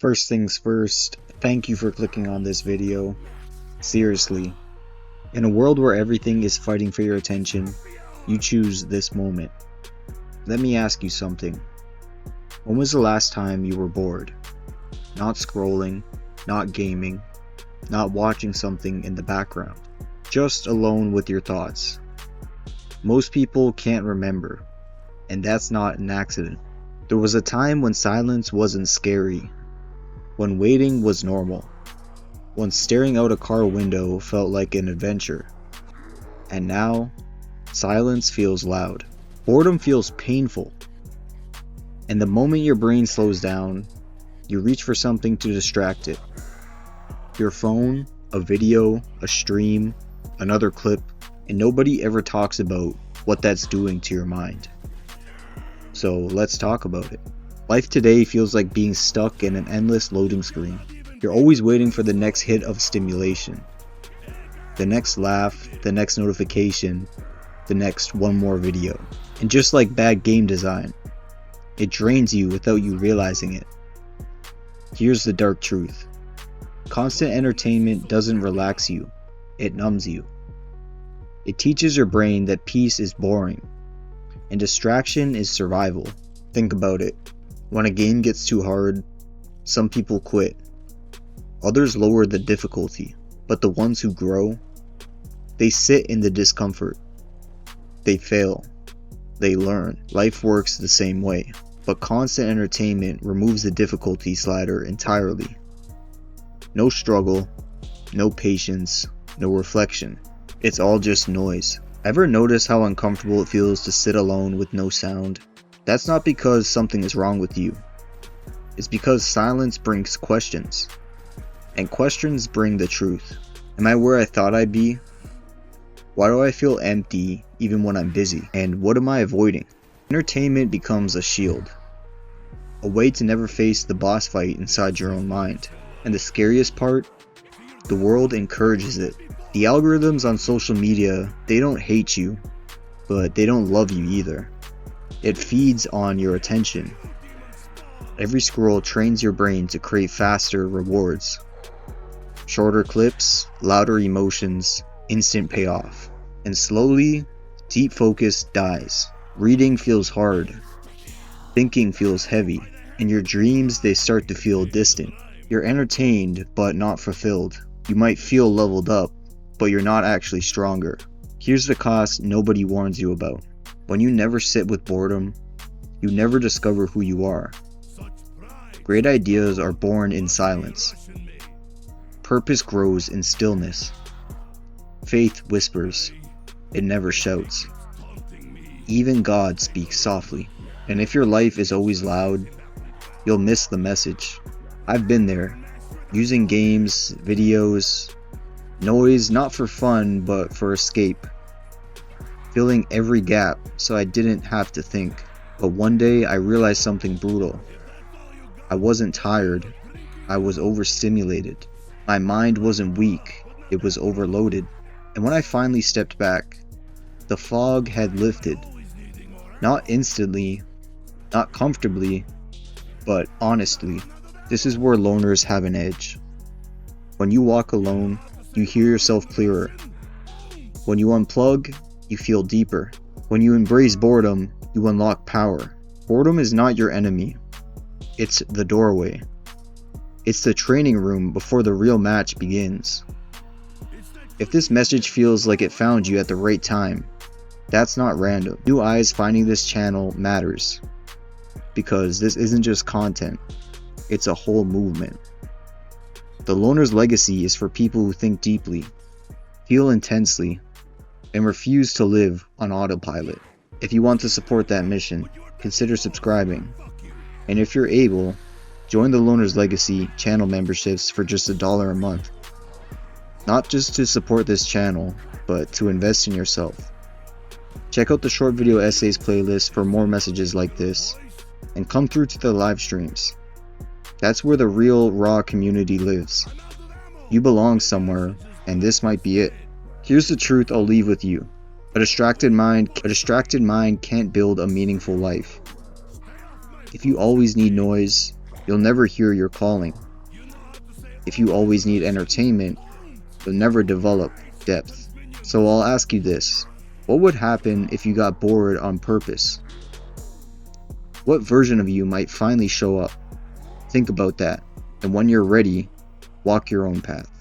First things first, thank you for clicking on this video. Seriously, in a world where everything is fighting for your attention, you choose this moment. Let me ask you something. When was the last time you were bored? Not scrolling, not gaming, not watching something in the background, just alone with your thoughts. Most people can't remember, and that's not an accident. There was a time when silence wasn't scary, when waiting was normal, when staring out a car window felt like an adventure. And now, silence feels loud. Boredom feels painful. And the moment your brain slows down, you reach for something to distract it. Your phone, a video, a stream, another clip, and nobody ever talks about what that's doing to your mind. So let's talk about it. Life today feels like being stuck in an endless loading screen. You're always waiting for the next hit of stimulation. The next laugh, the next notification, the next one more video. And just like bad game design, it drains you without you realizing it. Here's the dark truth. Constant entertainment doesn't relax you, it numbs you. It teaches your brain that peace is boring, and distraction is survival. Think about it. When a game gets too hard, some people quit. Others lower the difficulty, but the ones who grow, they sit in the discomfort. They fail. They learn. Life works the same way, but constant entertainment removes the difficulty slider entirely. No struggle, no patience, no reflection. It's all just noise. Ever notice how uncomfortable it feels to sit alone with no sound? That's not because something is wrong with you. It's because silence brings questions. And questions bring the truth. Am I where I thought I'd be? Why do I feel empty even when I'm busy? And what am I avoiding? Entertainment becomes a shield. A way to never face the boss fight inside your own mind. And the scariest part? The world encourages it. The algorithms on social media, they don't hate you, but they don't love you either. It feeds on your attention. Every scroll trains your brain to crave faster rewards. Shorter clips, louder emotions, instant payoff. And slowly, deep focus dies. Reading feels hard. Thinking feels heavy. And your dreams, they start to feel distant. You're entertained, but not fulfilled. You might feel leveled up, but you're not actually stronger. Here's the cost nobody warns you about. When you never sit with boredom, you never discover who you are. Great ideas are born in silence. Purpose grows in stillness. Faith whispers, it never shouts. Even God speaks softly. And if your life is always loud, you'll miss the message. I've been there, using games, videos, noise not for fun but for escape. Filling every gap so I didn't have to think. But one day I realized something brutal. I wasn't tired, I was overstimulated. My mind wasn't weak, it was overloaded. And when I finally stepped back, the fog had lifted. Not instantly, not comfortably, but honestly. This is where loners have an edge. When you walk alone, you hear yourself clearer. When you unplug, you feel deeper. When you embrace boredom, you unlock power. Boredom is not your enemy. It's the doorway. It's the training room before the real match begins. If this message feels like it found you at the right time, that's not random. New eyes finding this channel matters. Because this isn't just content. It's a whole movement. The Loner's legacy is for people who think deeply, feel intensely, and refuse to live on autopilot. If you want to support that mission, consider subscribing. And if you're able, join the Loner's Legacy channel memberships for just $1 a month. Not just to support this channel, but to invest in yourself. Check out the short video essays playlist for more messages like this, and come through to the live streams. That's where the real, raw community lives. You belong somewhere, and this might be it. Here's the truth I'll leave with you. A distracted mind can't build a meaningful life. If you always need noise, you'll you'll never hear your calling. If you always need entertainment, you'll never develop depth. So I'll ask you this. What would happen if you got bored on purpose? What version of you might finally show up? Think about that, and when you're ready, walk your own path.